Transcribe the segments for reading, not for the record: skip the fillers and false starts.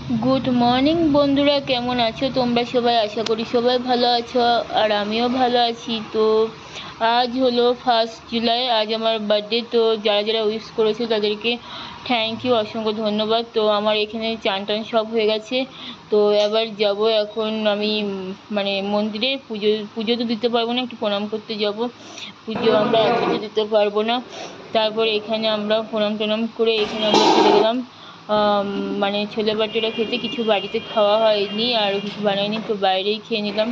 Good morning বন্ধুরা, কেমন আছো তোমরা সবাই? আশা করি সবাই ভালো আছো আর আমিও ভালো আছি। তো আজ হলো 1 জুলাই, আজ আমার বার্থডে। তো যারা যারা উইশ করেছো তাদেরকে থ্যাংক ইউ, অসংখ্য ধন্যবাদ। তো আমার এখানে চান টান সব হয়ে গেছে। তো এবার যাব এখন আমি মানে মন্দিরে পুজো পুজো তো দিতে পারবো না, একটু প্রণাম করতে যাব। পুজো আমরা একসাথে দিতে পারবো না। তারপর এখানে আমরা প্রণাম টনাম করে এখানে আমরা চলে গেলাম মানে ছোলে ভাটোরা খেতে। কিছু বাড়িতে খাওয়া হয়নি আর কিছু বানাইনি, তো বাইরেই খেয়ে নিলাম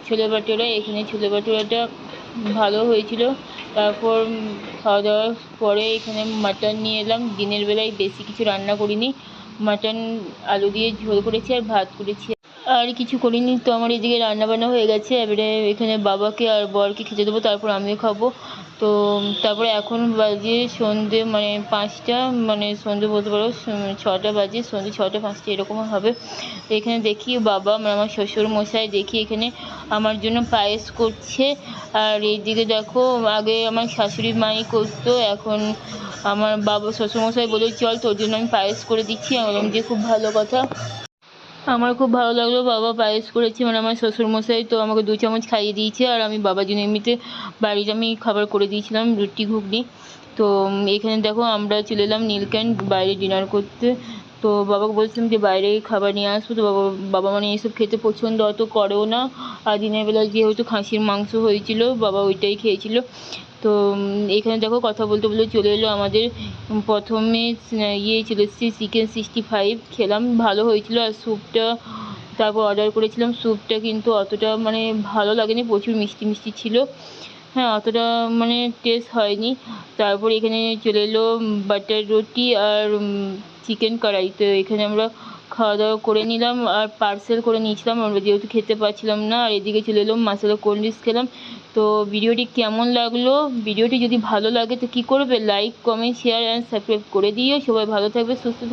ছোলে ভাটোরা। এখানে ছোলে ভাটোরাটা ভালো হয়েছিল। তারপর খাওয়া দাওয়ার পরে এখানে মাটন নিয়ে এলাম। দিনের বেলায় বেশি কিছু রান্না করিনি, মাটন আলু দিয়ে ঝোল করেছি আর ভাত করেছি, আর কিছু করিনি। তো আমার এদিকে রান্নাবান্না হয়ে গেছে। এবারে এখানে বাবাকে আর বরকে খেতে দেবো, তারপর আমিও খাবো। তো তারপরে এখন বাজে সন্ধে মানে 5টা, মানে সন্ধে বলতে পারো 6টা বাজে, সন্ধে 6টা 5টা এরকম হবে। তো এখানে দেখি বাবা মানে আমার শ্বশুর মশাই দেখি এখানে আমার জন্য পায়েস করছে। আর এইদিকে দেখো, আগে আমার শাশুড়ি মাই করতো, এখন আমার বাবা শ্বশুরমশাই বলে চল তোর জন্য আমি পায়েস করে দিচ্ছি। আমি বললাম যে খুব ভালো কথা, আমার খুব ভালো লাগলো। বাবা পায়েস করেছে মানে আমার শ্বশুরমশাই, তো আমাকে 2 চামচ খাইয়ে দিয়েছে। আর আমি বাবার জন্য এমনিতে বাড়িতে আমি খাবার করে দিয়েছিলাম, রুটি ঘুগনি। তো এখানে দেখো আমরা চলে এলাম নীলক্যান্ট বাইরে ডিনার করতে। তো বাবাকে বলছিলাম যে বাইরে খাবার নিয়ে আসবো, তো বাবা বাবা মানে এইসব খেতে পছন্দ অত করেও না। আর দিনের বেলা যেহেতু খাসির মাংস হয়েছিল, বাবা ওইটাই খেয়েছিল। তো এখানে দেখো কথা বলতে বলতে চলে এলো আমাদের প্রথমে চলে এসেছি চিকেন 65 খেলাম, ভালো হয়েছিল। আর স্যুপটা তারপর অর্ডার করেছিলাম, স্যুপটা কিন্তু অতটা মানে ভালো লাগেনি, প্রচুর মিষ্টি মিষ্টি ছিল। হ্যাঁ, অতটা মানে টেস্ট হয়নি। তারপর এখানে চলে এলো বাটার রুটি আর চিকেন কড়াই। তো এখানে আমরা খাওয়া দাওয়া করে নিলাম আর পার্সেল করে নিয়েছিলাম আমরা, যেহেতু খেতে পারছিলাম না। আর এদিকে চলে এলাম মশলা কোল্ড ড্রিঙ্কস খেলাম। তো ভিডিওটি কেমন লাগলো? ভিডিওটি যদি ভালো লাগে তো কী করবে, like comment share and subscribe করে দিও। সবাই ভালো থাকবে, সুস্থ থাকবে।